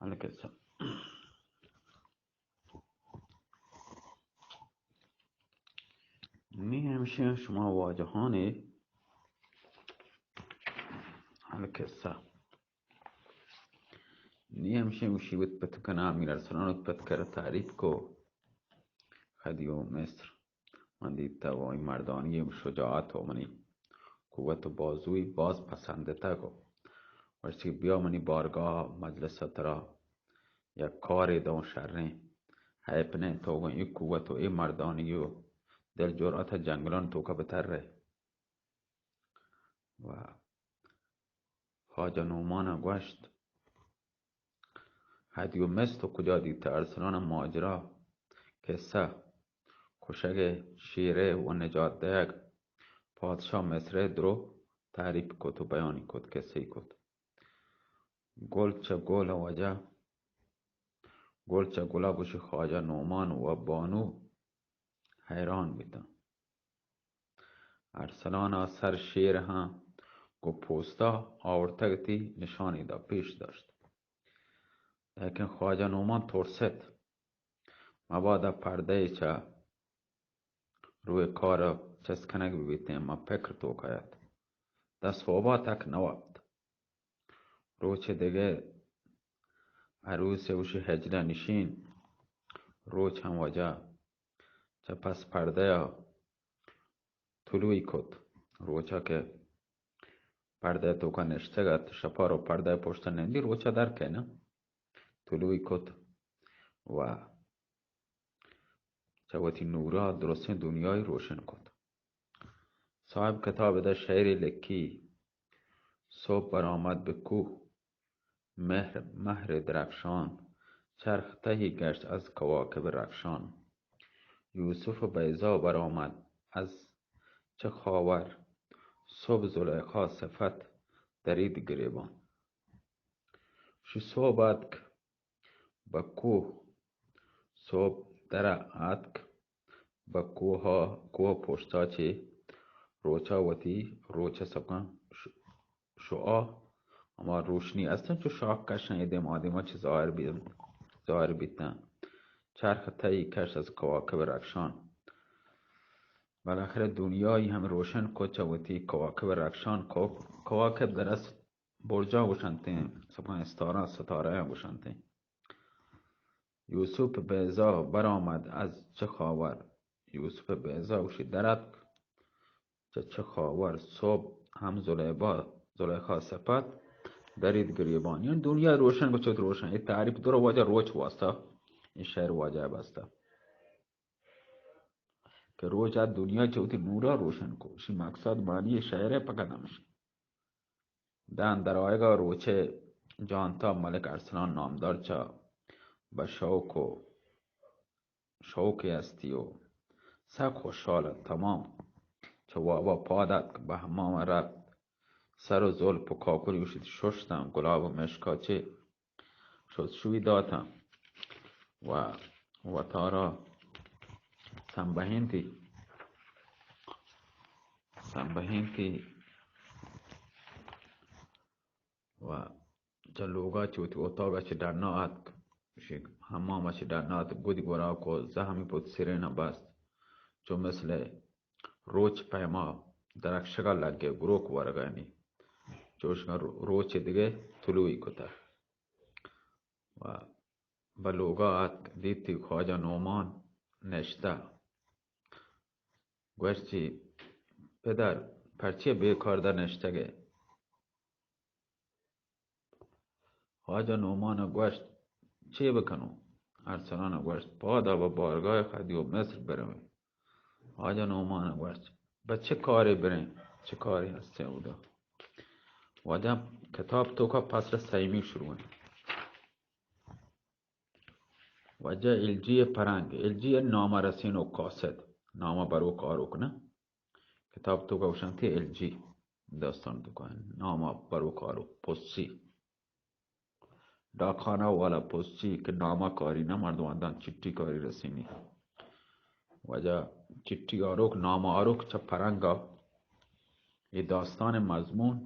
القصة. نی همیشه شما واجهان القصة نی همیشه مصیبت بتکنه امیر ارسلان بتکره تعریف کو خدی و مصر من دیدتا و این مردانی و شجاعت و منی قوت و بازوی باز پسنده تا کو ورسی بیا منی بارگاه مجلس ترا یک کار دو شرنه حیپنه تو این قوت و این مردانی و دل جرأت جنگلان تو که بتر ره و خواجه نومان گوشت هدی و مصر تو کجا دیدتا ارسلان ماجرا قصه کشک شیره و نجات دهک پادشاه مصر درو تعریف کد و بیانی کد قصه کد گلچه گل وجه گلچه گلا بوش خواجه نومان و بانو حیران بیتن ارسلان سر شیر هم گو پوستا آورتگتی نشانی دا پیش داشت لیکن خواجه نومان ترسید مبادا پرده چه روی کار چسکنک بیتیم ما فکر تو کهید دست خوابا تک نوابد روچه دیگه عروس وش هجله نشین روچ هم وجه چه پس پرده طلوعی کد روچه که پرده تو که نشتگد شپا رو پرده پشت نندی روچه در که نه طلوعی کد و چه وتی نورا درست دنیای روشن کد صاحب کتاب ده شعری لکی صبح برآمد به کوه مهر درفشان چرخ تهی گشت از کواکب رخشان یوسف بیضا برآمد از چه خاور صبح زلیخا صفت درید گریبان شو صبح اتک به کوه صبح در اتک به کوه پشتا چی روچا وتی روچه سکن شعا اما روشنی اصلا چو شاق کشن ایدم آدم چه ظاهر بیتن چرخ تایی کش از کواکب رخشان بالاخره دنیایی هم روشن کو چوتی کواکب رخشان کواکب در از برجا گوشنته سپن ستاره گوشنته یوسف بیضا برآمد از چه خاور یوسف بیضا وشی درد چه خاور صبح هم زلیخا صفت درید گریبان یعنی دنیا روشن بچه روشن این تعریف دور واجه روچ واسطه این شعر واجه بسته که روچ از دنیا چوتی نورا روشن کو شی مقصد معنی شعر پکر نمیشه دن در آیگا روچه جانتا ملک ارسلان نامدار چا به شوقی استی و سب خوشحال تمام چه وابا پادت که به همام رفت سر و زلپ و کاکلی وشید ششتم گلاب و مشکاچه شد شوی داتم و تارا سنبهینتی و چلوگا چوتی اتاقا چه در ناعت هماما چه در ناعت گودی گورا کو زهمی بود سیرین بست چو مثل روچ پیما درخشگا لگه گروک ورگانی چوشگا روچ دیگه طلوعی کتا و بلوگا ات دیتی خواجه نومان نشته گوشتی پدر پرچه بیکار در نشتگه خواجه نومان گوشت چه بکنو ارسلان گوشت پادا به بارگاه خدی و مصر برمه خواجه نومان گوشت به چه کاری بریم چه کاری هسته بوده وجه کتاب تو که پسر سیمی شروع وجه الجی پرنگ الجی نامه رسین و قاصد نامه برو کارو کنه کتاب تو که وشنتی الجی داستان تو کنه نامه برو کارو پسی داخانه والا پستی که نامه کاری نه مردواندن چیٹی کاری رسینی وجه چیٹی آروک نامه آروک چه پرنگا یہ داستان مضمون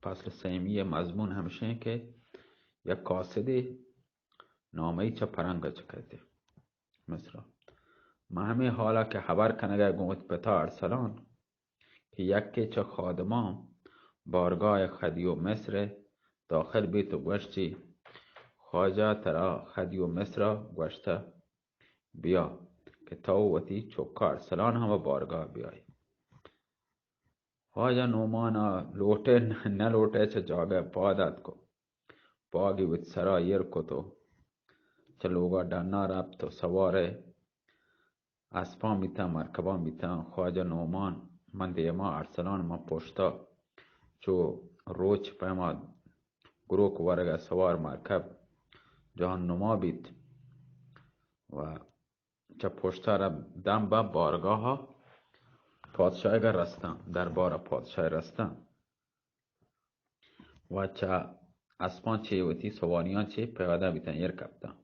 فصل سیمی مضمون همیشه که یک قاصدی نامه چه پرنگ چه کهتی مثلا ما همه حالا که خبر کنگه گوت پتا ارسلان که یکی چه خادمان بارگاه خدیو مصر داخل بیت و گوشتی خواجه ترا خدیو مصر گوشته بیا که تا وتی چوکا ارسلان هم بارگاه بیای خواجه نومانا لوٹے نہ لوٹے چه جاگه پادت کو پاگی ویت سرا یر کو تو چلوگا ڈانا رب تو سواره اسبان بیتن مرکبان بیتن خواجه نومان من دیما ارسلان ما پشتا چو روچ پیما گروک ورگه سوار مرکب جهان نما بیت و چه پشتا را دم با بارگاه ها پادشاهی رستن دربار پادشاهی رستن و چه اسبان چه وتی سوانیان چه پیاده بیتن یر کبتن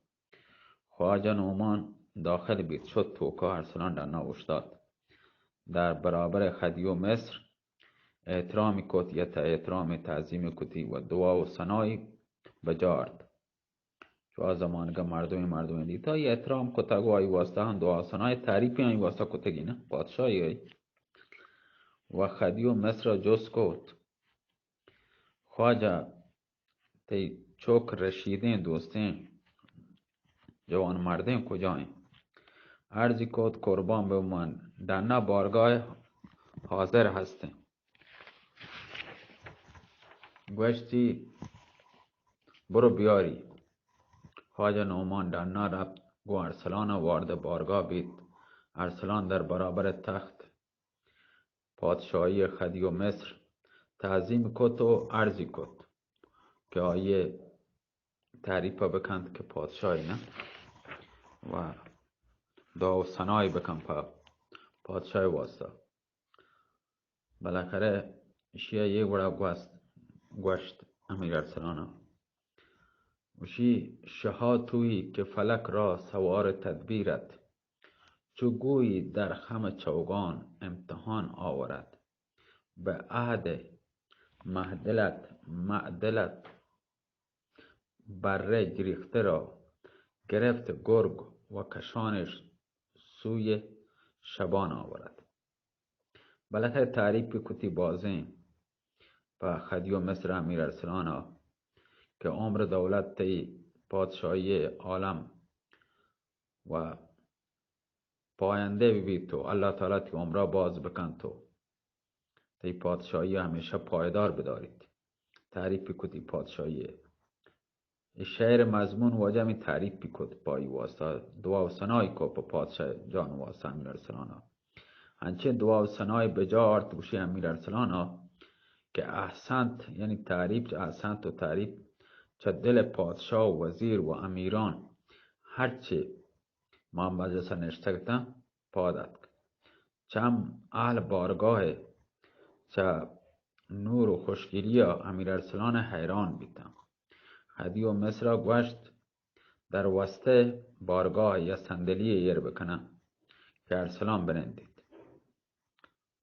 خواجه نومان داخل بیت شد توکا ارسلان در نوشتاد در برابر خدیو مصر احترامی کت یا احترام تعظیم کتی و دعا و ثنایی بجارد چو زمانگه مردم دیتا یا احترام کتا گوایی واسطه هم دعا و ثنای تعریفی هم واسطه کتگی نه پادشاهی و خدیو مصر جز کت خواجه تی چوک رشیدین دوستین جوان مردین کجایین عرضی کت قربان به من در نه بارگاه حاضر هستیم گوشتی برو بیاری خواجه نومان در نه رفت گو ارسلان وارد بارگاه بیت ارسلان در برابر تخت پادشاهی خدیو مصر تعظیم کت و عرضی کت که آیه تعریف بکند که پادشاهی نه و دعا و ثنایی بکن پادشاهی واسطه بالاخره شیعه یک بڑا گوشت امیر ارسلان وشی شها تویی که فلک را سوار تدبیرت چو گویی در خم چوگان امتحان آورد به عهد معدلت بره گریخته را گرفت گرگ و کشانش سوی شبان آورد بالاخره تعریف کتی بازین و خدیو مصر امیر ارسلان که عمر دولت تی پادشاهی عالم و پاینده ببید تو الله تعالی تی عمره باز بکن تو تی پادشاهی همیشه پایدار بدارید تعریف کتی پادشاهی شعر مضمون واجه می تعریف کت پایی واسطه دعا و ثنای کو پا پادشاه جان واسطه امیر ارسلان هنچه دعا و ثنای بجا آرد بوشی امیر ارسلان که احسنت یعنی تعریف احسنت و تعریف چه دل پادشاه و وزیر و امیران هرچه ما مجلس نشتگتن پادت چم اهل بارگاه چه نور و خوشگیری امیر ارسلان حیران بیتن خدیو مصر گوشت در وسط بارگاه یا صندلی یر بکنه که ارسلان بنندید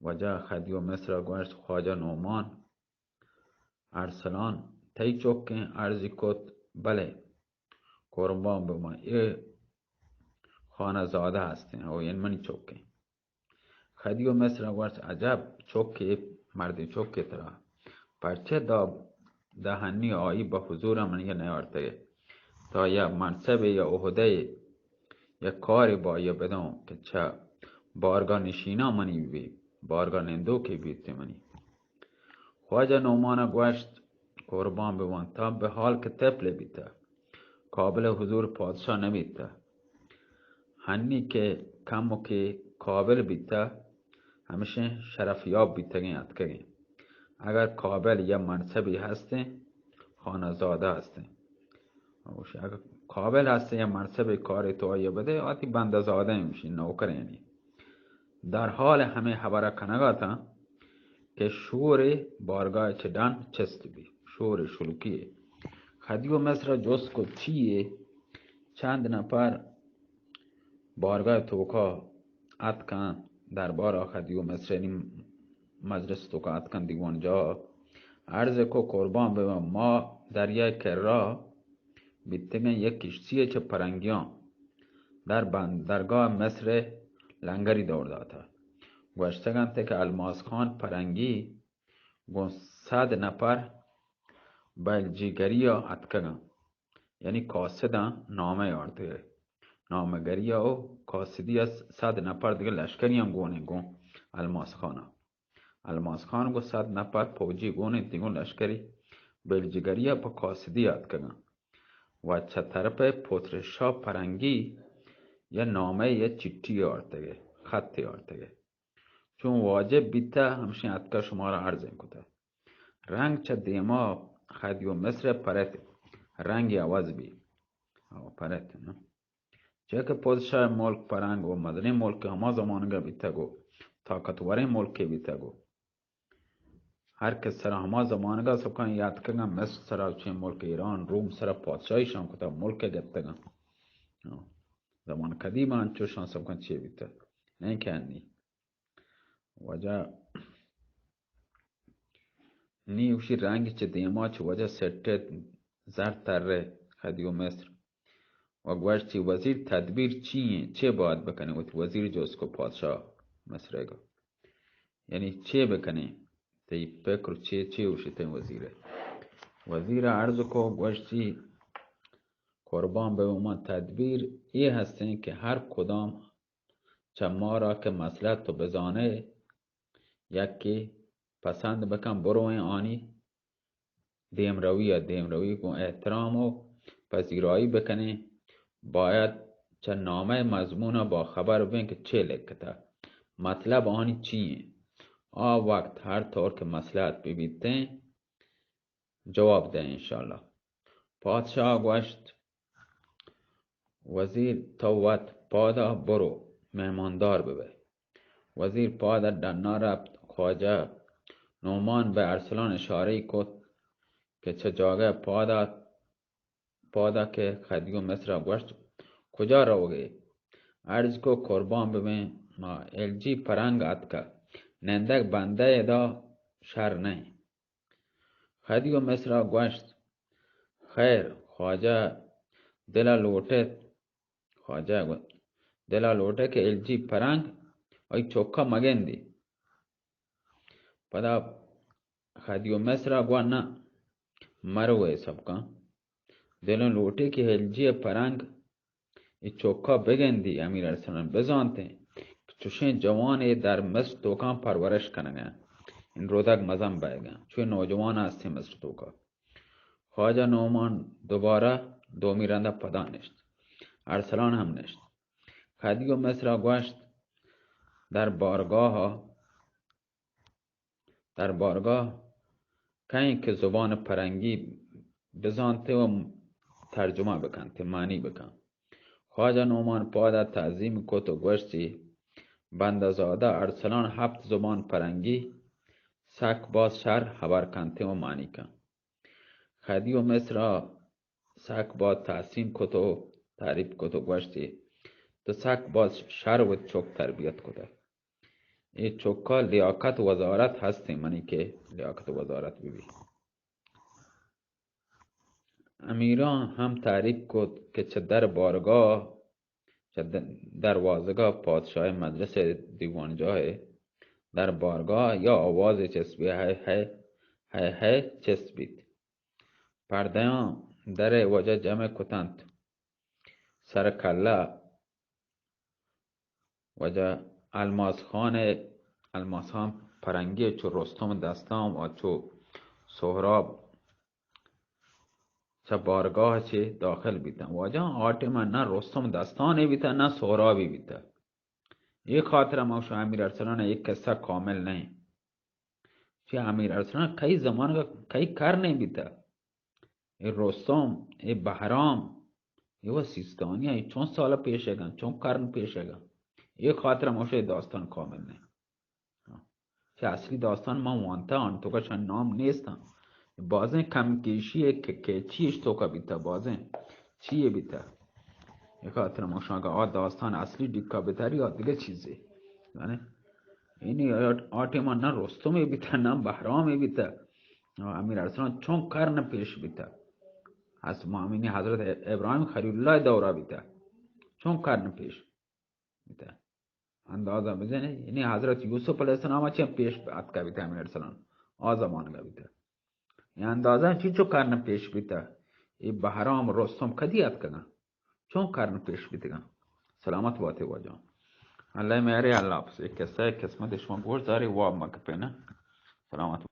وجه خدیو مصر گوشت خواجه نومان ارسلان تی چوکیں عرضی کت بله قربان به من یه خانه زاده هستین او این منی چوکیں خدیو مصر گوشت عجب چوکې مردی چوکې ترا پرچه دهنی آیی به حضور من یه نیارته تا یا منصب یا عهده یا کاری با یا بدم که چه بارگاه نشینا منی بی بارگاه نندو که بیتی منی خواجه نومان گوشت قربان بوان تا به حال که طفل بیته قابل حضور پادشاه نبیته هنی که کمو که قابل بیته همیشه شرفیاب بیته گین اتکگین اگر قابل یا منصبی هسته خانزاده هسته اگر قابل هسته یا منصب کاری تو آیا بده آتی بندزاده میشی نوکر یعنی در حال همه خبره کنگاتا که شور بارگاه چدن چست بی شور شلوکیه خدیو مصر جز کو چیه چند نفر بارگاه توکا اتکن دربار خدیو مصر یعنی مجلس توکا اتکن دیوان جا عرض کو قربان به ما در یک کرا بیتگن یک کشتیه چه پرنگیان در بندرگاه مصر لنگری دور داتا گوشتگن که الماس خان پرنگی گون 100 نفر بلجیگری اتکگن یعنی کاسدن نامه آرده نامگری و کاسدی از 100 نفر دیگه لشکری هم گونه گون الماس خان گو 100 نفر پوجی گونه دیگه لشکری بلجیگری پا کاسدی اتکگن و چه طرف پترشا پرنگی یه نامه یه چیٹی آرتگه خطی آرتگه چون واجب بیتا همشین اتکا شما را عرض کده رنگ چه دیما خدی و مصر پرت رنگی عوض بی پرت نه چه که پادشاه ملک پرنگ و مدنی ملک همه زمانگه بیتا گو طاقتوری ملک بیتا گو هر کس سر همه زمانگه سکن یاد کگن مصر سر چه ملک ایران روم سر پادشاهیشان کده ملک گتگن زمان قدیم چوشان سکن چه بیتا نه کنی وجه نیوشی رنگی چه دیما چه وجه سرطت زرد تره خدی و مصر و گوشت چه وزیر تدبیر چیه چه باید بکنه و وزیر جز کو پادشاه مصر گا یعنی چه بکنه تی فکر چه وشی تی وزیر عرض کو گوشت چی قربان به اومد تدبیر ای هستین که هر کدام چه ما را که مصلحت تو بزانه یکی پسند بکن بروی آنی دیم روی کو احترام و پذیرایی بکنه باید چه نامه مضمون با خبر بین که چه لکتا مطلب آنی چیه وقت هر طور که مصلحت ببیته جواب ده انشاءالله پادشاه گوشت وزیر توت پادا برو مهماندار ببه وزیر پادا دنا رفت خواجه نومان به ارسلان اشاره کد که چه جاگه پادا که خدی و مصر گوشت کجا روگه عرض کو قربان ببین ما الجی پرنگ اتکا نندک بنده دا شر نه خدی و مصر گوشت خیر خواجه دلا لوٹه که الجی پرنگ ای چوکا مگندی پدا خدی و مصر گوشت نه مروه سب کن دلا لوٹه که الجی پرنگ ای چوکا بگندی امیر ارسلان بزانته چوشین جوان در مصر توکان پرورش کنگه این رودک مزم بایگن چوی نوجوان هستی مصر توکا خواجه نومان دوباره دومی رنده پدا نشت ارسلان هم نشت خدی و مصر گوشت در بارگاه کہیں که زبان پرنگی بزانته و ترجمه بکنته معنی بکن خواجه نومان پادا تعظیم کت و گوشتی بندزاده ارسلان 7 زبان پرنگی سک باز شهر خبر کنته و معنی کن خدی و مصر سک باز تحسین کت و تعریف کت و گوشتی تو سک باز شهر و چوک تربیت کده ای چوکا لیاقت وزارت هستی منی که لیاقت وزارت ببی امیران هم تعریف کد که چه در بارگاه چه دروازگاه پادشاه مجلس دیوانجاه در بارگاه یا آواز چسبی های چسبید پردیان در وجه جمع کتند سر کله وجه الماس خان پرنگی چو رستم دستام و چو سهراب چه بارگاه چه داخل بیتن واجه آٹی من نه رستم دستانی بیتن نه سهرابی بیتن یک خاطر موشو امیر ارسلان یک قصه کامل نہیں چه امیر ارسلان کئی زمان کا کئی کار نہیں بیتا ای رستم ای بهرام ای و سیستانی ای چون سال پیشگن چون قرن پیشگن یک خاطر موشو داستان کامل نہیں چه اصلی داستان ما وانتا آن تو که چند نام نیستن بازن کم کشیه که چیش تو که بیتا بازن چیه بیتا یک خاطر موشو اگه داستان اصلی دیکا بیتاری یا دیگه چیزه یعنی اینی آتی من نه رستمی بیتا نه بهرامی بیتا امیر ارسلان چون قرن پیش بیتا از مامینی حضرت ابراهیم خلیل الله دوره بیده چون کارن پیش بیده اندازه بزنه یعنی حضرت یوسف علیه السلام چه پیش بعد که بیده امین السلام آزمان که بیده یعنی اندازه چی کارن پیش بیده این بهرام رستم کدیت کنه چون کارن پیش بیده سلامت باته واجه الله میاره الله بس یک قصه قسمت شما گوش داری واب مکپینه سلامت